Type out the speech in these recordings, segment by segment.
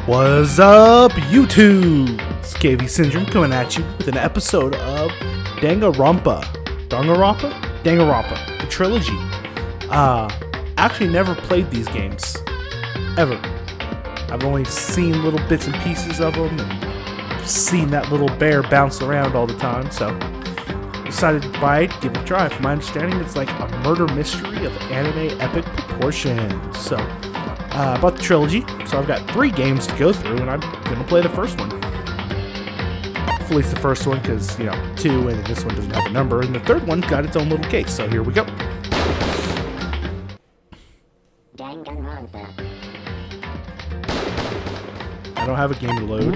What's up, YouTube? It's KV Syndrome coming at you with an episode of Danganronpa, the trilogy. Actually never played these games, ever. I've only seen little bits and pieces of them and seen that little bear bounce around all the time, so decided to buy it, give it a try. From my understanding, it's like a murder mystery of anime epic proportions. So, I bought the trilogy, so I've got 3 games to go through, and I'm going to play the first one. Hopefully it's the first one, because, 2, and this one doesn't have a number, and the third one got its own little case, so here we go. Danganronpa. I don't have a game to load,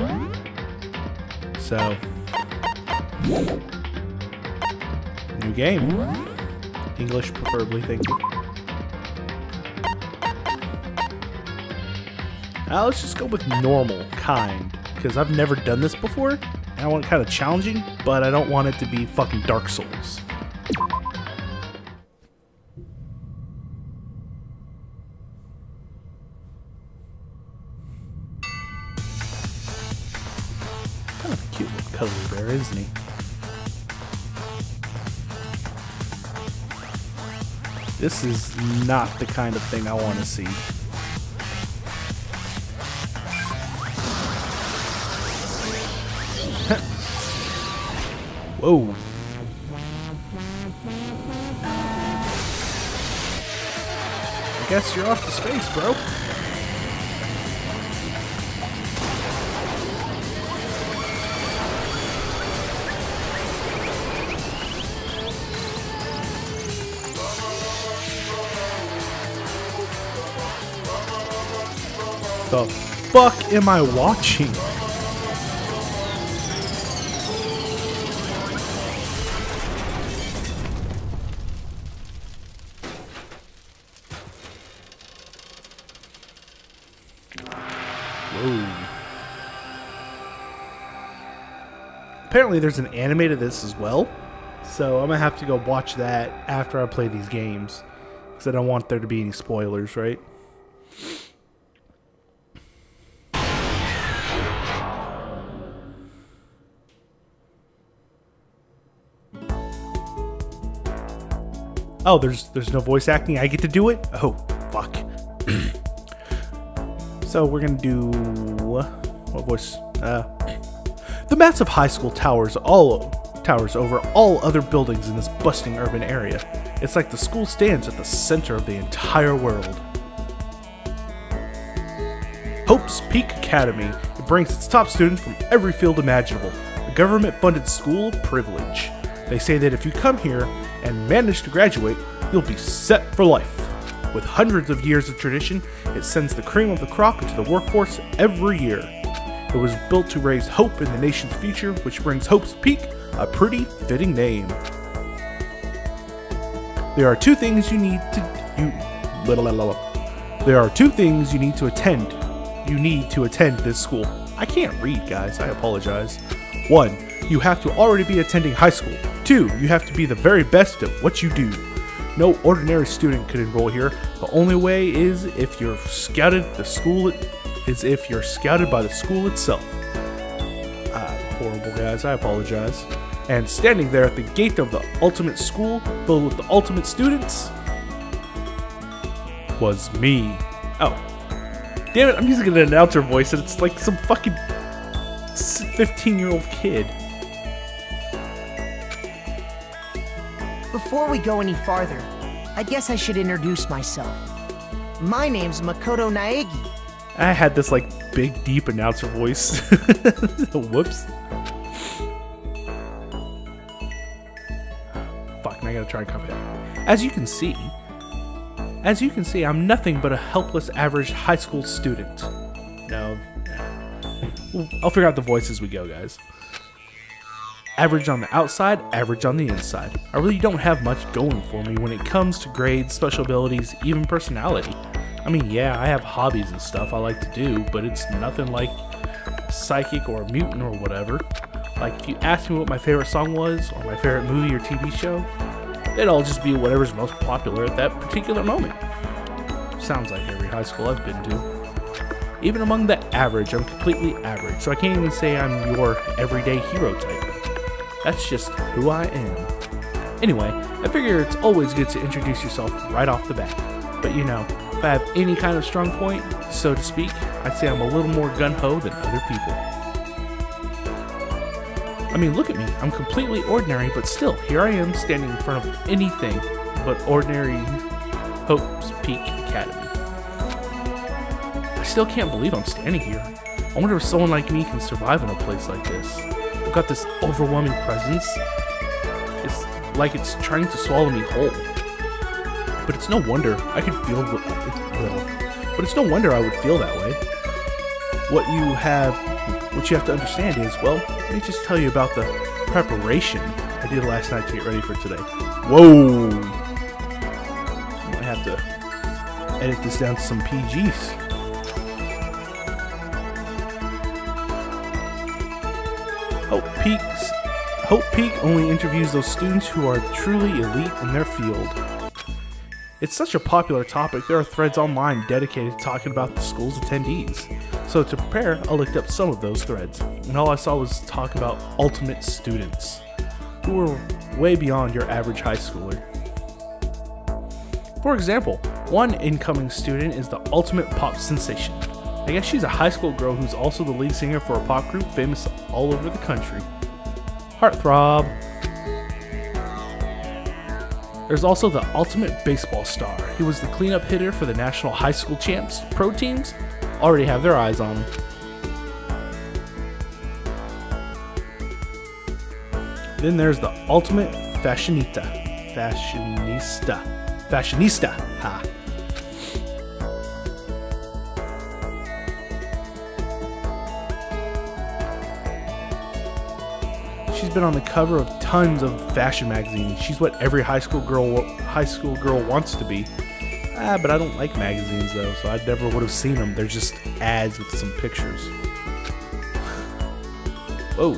so... New game. English preferably, thank you. Let's just go with normal, kind, because I've never done this before, and I want it kind of challenging, but I don't want it to be fucking Dark Souls. Kind of a cute little cuddly bear, isn't he? This is not the kind of thing I want to see. Whoa. I guess you're off to space, bro. The fuck am I watching? Whoa. Apparently there's an anime to this as well, so I'm gonna have to go watch that after I play these games, because I don't want there to be any spoilers, right? Oh, there's no voice acting. I get to do it? Oh, fuck. So we're gonna do what voice? The massive high school towers over all other buildings in this bustling urban area. It's like the school stands at the center of the entire world. Hope's Peak Academy. It brings its top students from every field imaginable. A government-funded school privilege. They say that if you come here and manage to graduate, you'll be set for life. With hundreds of years of tradition, it sends the cream of the crop into the workforce every year. It was built to raise hope in the nation's future, which brings Hope's Peak a pretty fitting name. There are 2 things you need to attend. You need to attend this school. I can't read, guys. I apologize. 1. You have to already be attending high school. 2. You have to be the very best at what you do. No ordinary student could enroll here. The only way is if you're scouted by the school itself. Horrible, guys. I apologize. And standing there at the gate of the ultimate school filled with the ultimate students was me. Oh. Damn it, I'm using an announcer voice and it's like some fucking 15-year-old kid. Before we go any farther, I guess I should introduce myself. My name's Makoto Naegi. I had this like big deep announcer voice. Whoops. Fuck, now I gotta try and copy that. As you can see, I'm nothing but a helpless average high school student. No. I'll figure out the voice as we go, guys. Average on the outside, average on the inside. I really don't have much going for me when it comes to grades, special abilities, even personality. I mean, yeah, I have hobbies and stuff I like to do, but it's nothing like psychic or a mutant or whatever. Like, if you asked me what my favorite song was, or my favorite movie or TV show, it'd all just be whatever's most popular at that particular moment. Sounds like every high school I've been to. Even among the average, I'm completely average, so I can't even say I'm your everyday hero type. That's just who I am. Anyway, I figure it's always good to introduce yourself right off the bat. But you know, if I have any kind of strong point, so to speak, I'd say I'm a little more gung-ho than other people. I mean, look at me. I'm completely ordinary, but still, here I am standing in front of anything but ordinary Hope's Peak Academy. I still can't believe I'm standing here. I wonder if someone like me can survive in a place like this. I've got this overwhelming presence. It's like it's trying to swallow me whole. But it's no wonder I could feel but it's no wonder I would feel that way. What you have to understand is, well, let me just tell you about the preparation I did last night to get ready for today. Whoa! I might have to edit this down to some PGs. Hope Peak only interviews those students who are truly elite in their field. It's such a popular topic, there are threads online dedicated to talking about the school's attendees. So to prepare, I looked up some of those threads, and all I saw was talk about ultimate students, who were way beyond your average high schooler. For example, one incoming student is the ultimate pop sensation. I guess she's a high school girl who's also the lead singer for a pop group famous all over the country. Heartthrob. There's also the ultimate baseball star. He was the cleanup hitter for the national high school champs. Pro teams already have their eyes on him. Then there's the ultimate fashionista. Ha. She's been on the cover of tons of fashion magazines. She's what every high school girl wants to be. But I don't like magazines though, so I never would have seen them. They're just ads with some pictures. Whoa.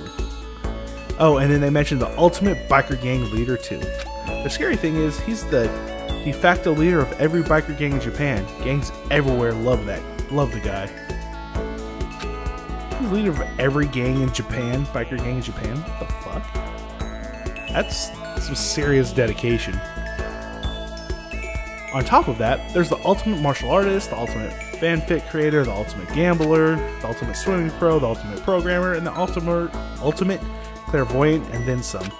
Oh, and then they mentioned the ultimate biker gang leader too. The scary thing is, he's the de facto leader of every biker gang in Japan. Gangs everywhere love the guy. He's the leader of every gang in Japan, biker gang in Japan. What the fuck? That's some serious dedication. On top of that, there's the ultimate martial artist, the ultimate fanfic creator, the ultimate gambler, the ultimate swimming pro, the ultimate programmer, and the ultimate clairvoyant, and then some.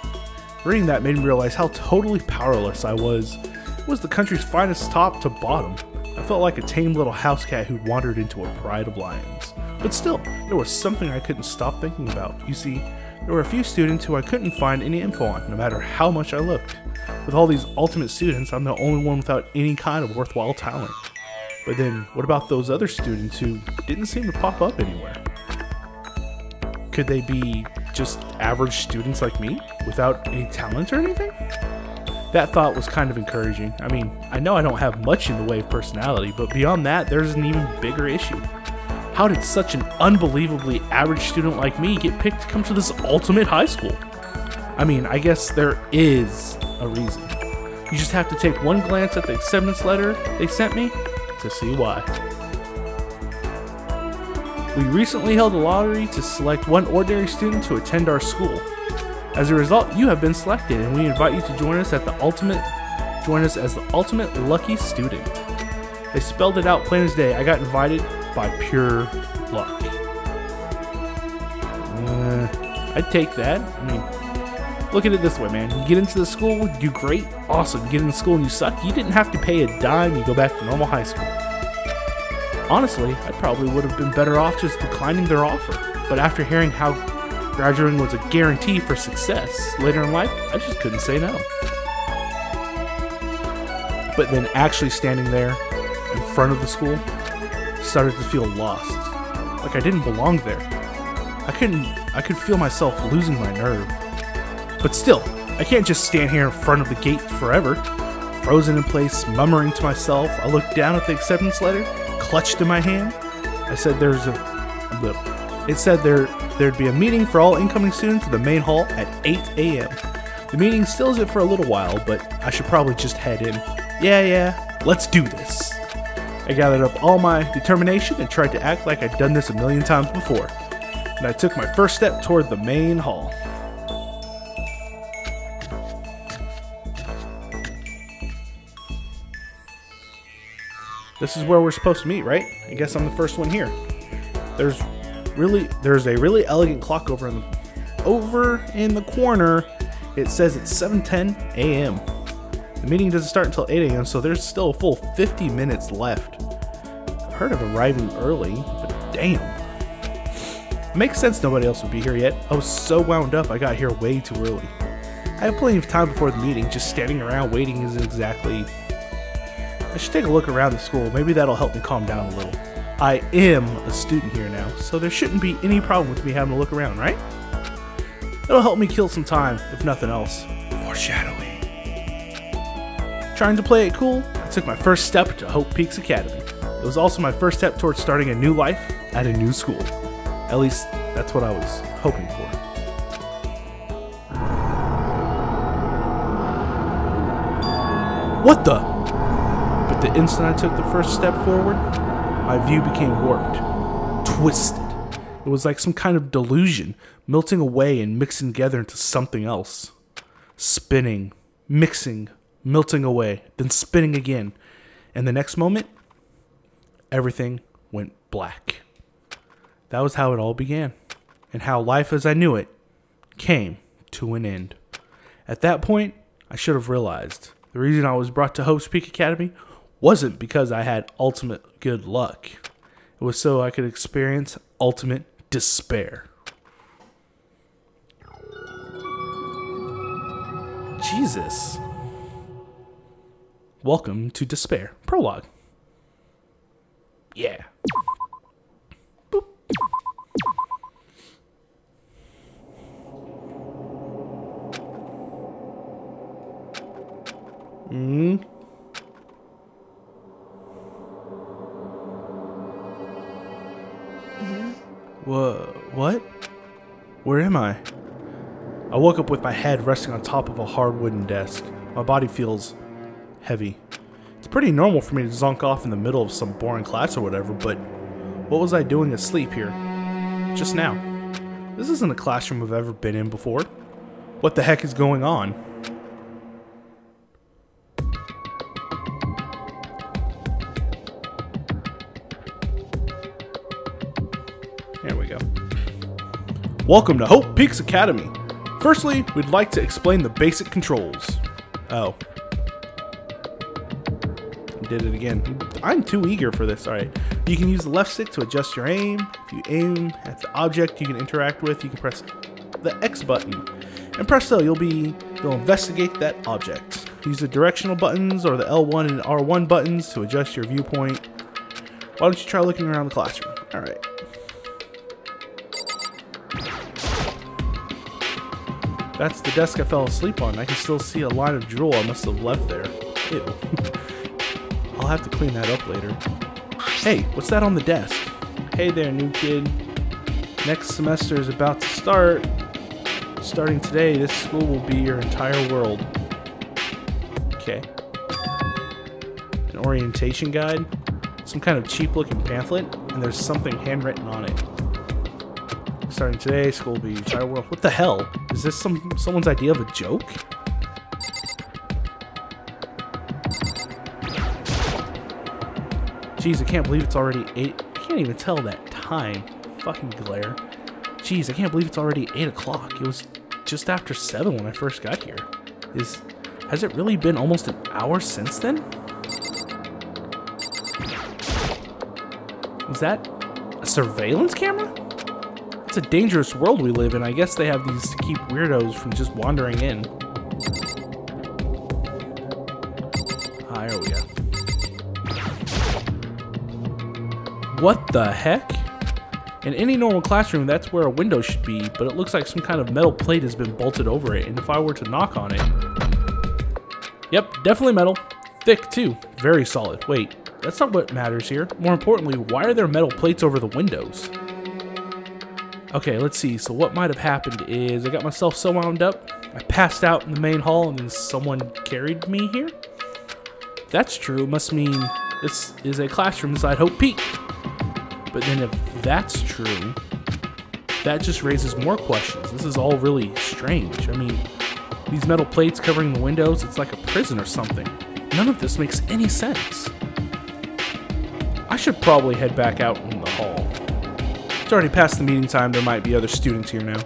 Reading that made me realize how totally powerless I was. It was the country's finest top to bottom. I felt like a tame little house cat who'd wandered into a pride of lions. But still, there was something I couldn't stop thinking about. You see, there were a few students who I couldn't find any info on, no matter how much I looked. With all these ultimate students, I'm the only one without any kind of worthwhile talent. But then, what about those other students who didn't seem to pop up anywhere? Could they be just average students like me, without any talent or anything? That thought was kind of encouraging. I mean, I know I don't have much in the way of personality, but beyond that, there's an even bigger issue. How did such an unbelievably average student like me get picked to come to this ultimate high school? I mean, I guess there is a reason. You just have to take one glance at the acceptance letter they sent me to see why. We recently held a lottery to select one ordinary student to attend our school. As a result, you have been selected, and we invite you to join us as the ultimate lucky student. They spelled it out plain as day. I got invited by pure luck. I'd take that. I mean, look at it this way, man. You get into the school, you do great, awesome. You get into school and you suck, you didn't have to pay a dime, you go back to normal high school. Honestly, I probably would have been better off just declining their offer. But after hearing how graduating was a guarantee for success later in life, I just couldn't say no. But then actually standing there in front of the school started to feel lost. Like I didn't belong there. I could feel myself losing my nerve. But still, I can't just stand here in front of the gate forever. Frozen in place, murmuring to myself, I looked down at the acceptance letter, clutched in my hand. I said it said there'd be a meeting for all incoming students in the main hall at 8 a.m. The meeting still isn't for a little while, but I should probably just head in. Yeah, let's do this. I gathered up all my determination and tried to act like I'd done this a million times before. And I took my first step toward the main hall. This is where we're supposed to meet, right? I guess I'm the first one here. There's a really elegant clock over in the corner. It says it's 7:10 a.m. The meeting doesn't start until 8 a.m., so there's still a full 50 minutes left. I've heard of arriving early, but damn. It makes sense nobody else would be here yet. I was so wound up I got here way too early. I have plenty of time before the meeting. Just standing around waiting isn't exactly... I should take a look around the school. Maybe that'll help me calm down a little. I am a student here now, so there shouldn't be any problem with me having to look around, right? It'll help me kill some time, if nothing else. Foreshadowing. Trying to play it cool, I took my first step to Hope Peaks Academy. It was also my first step towards starting a new life at a new school. At least, that's what I was hoping for. What the? But the instant I took the first step forward, my view became warped, twisted. It was like some kind of delusion, melting away and mixing together into something else. Spinning, mixing, melting away, then spinning again. And the next moment, everything went black. That was how it all began, and how life as I knew it came to an end. At that point, I should have realized the reason I was brought to Hope's Peak Academy wasn't because I had ultimate good luck. It was so I could experience ultimate despair. Jesus. Welcome to Despair. Prologue. Yeah. Boop. What? Where am I? I woke up with my head resting on top of a hard wooden desk. My body feels heavy. It's pretty normal for me to zonk off in the middle of some boring class or whatever, but what was I doing asleep here? Just now. This isn't a classroom I've ever been in before. What the heck is going on? There we go. Welcome to Hope Peaks Academy. Firstly, we'd like to explain the basic controls. Oh. Did it again. I'm too eager for this. Alright. You can use the left stick to adjust your aim. If you aim at the object you can interact with, you can press the X button. And presto, you'll investigate that object. Use the directional buttons or the L1 and R1 buttons to adjust your viewpoint. Why don't you try looking around the classroom? Alright. That's the desk I fell asleep on. I can still see a line of drool I must have left there. Ew. I'll have to clean that up later. Hey, what's that on the desk? Hey there, new kid. Next semester is about to start. Starting today, this school will be your entire world. Okay. An orientation guide? Some kind of cheap-looking pamphlet? And there's something handwritten on it. Starting today, school will be your entire world. What the hell? Is this someone's idea of a joke? Jeez, I can't believe it's already 8. I can't even tell that time. Fucking glare. Jeez, I can't believe it's already 8 o'clock. It was just after 7 when I first got here. Has it really been almost an hour since then? Is that a surveillance camera? It's a dangerous world we live in. I guess they have these to keep weirdos from just wandering in. Ah, here we go. What the heck? In any normal classroom, that's where a window should be, but it looks like some kind of metal plate has been bolted over it, and if I were to knock on it... Yep, definitely metal. Thick, too. Very solid. Wait, that's not what matters here. More importantly, why are there metal plates over the windows? Okay, let's see. So what might have happened is I got myself so wound up, I passed out in the main hall, and then someone carried me here? If that's true, it must mean this is a classroom inside Hope Peak. But then if that's true, that just raises more questions. This is all really strange. I mean, these metal plates covering the windows, it's like a prison or something. None of this makes any sense. I should probably head back out in the hall. It's already past the meeting time. There might be other students here now.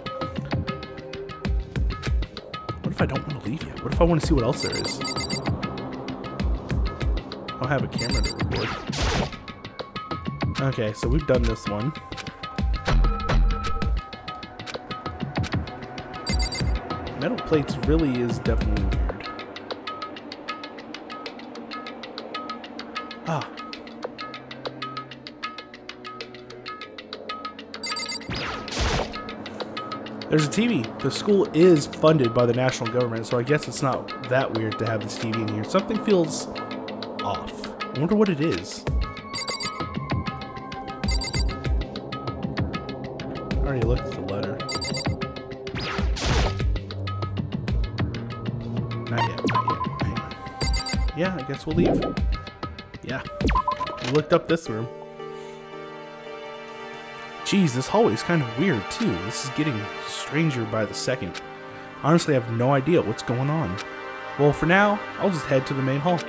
What if I don't want to leave yet? What if I want to see what else there is? I don't have a camera to record. Okay, so we've done this one. Metal plates really is definitely weird. Ah. There's a TV. The school is funded by the national government, so I guess it's not that weird to have this TV in here. Something feels off. I wonder what it is. I already looked at the letter. Not yet, not yet. Hang on. Yeah, I guess we'll leave. Yeah. We looked up this room. Geez, this hallway is kind of weird, too. This is getting stranger by the second. Honestly, I have no idea what's going on. Well, for now, I'll just head to the main hall.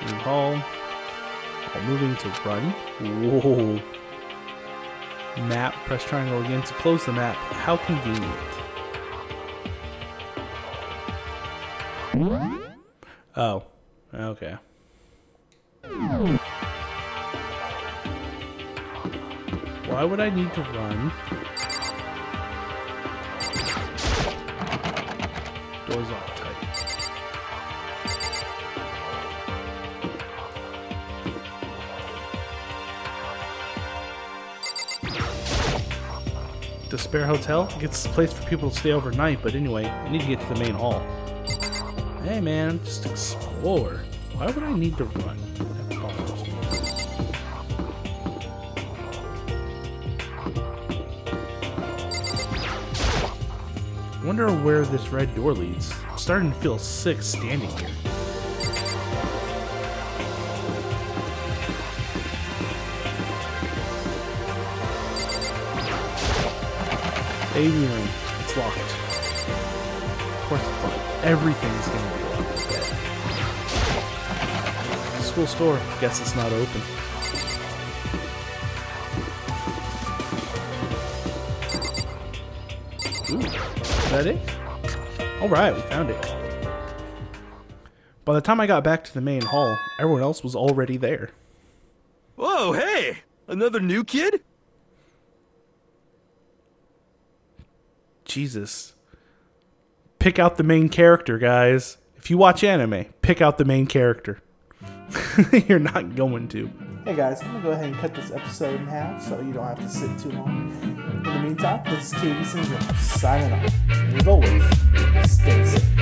Main hall. All moving to run. Whoa. Map. Press triangle again to close the map. How convenient. Oh. Okay. Why would I need to run? Doors all tight. Despair Hotel? It's a place for people to stay overnight, but anyway, I need to get to the main hall. Hey man, just explore. Why would I need to run? That bothers me. I wonder where this red door leads. I'm starting to feel sick standing here. Baby room. It's locked. Of course it's locked. Everything's gonna be locked. School store. Guess it's not open. Ooh, is that it? Alright, we found it. By the time I got back to the main hall, everyone else was already there. Whoa, hey! Another new kid? Jesus. Pick out the main character, guys. If you watch anime, pick out the main character. You're not going to. Hey guys, I'm going to go ahead and cut this episode in half so you don't have to sit too long. In the meantime, this is Katie Syndrome signing off. And as always, stay safe.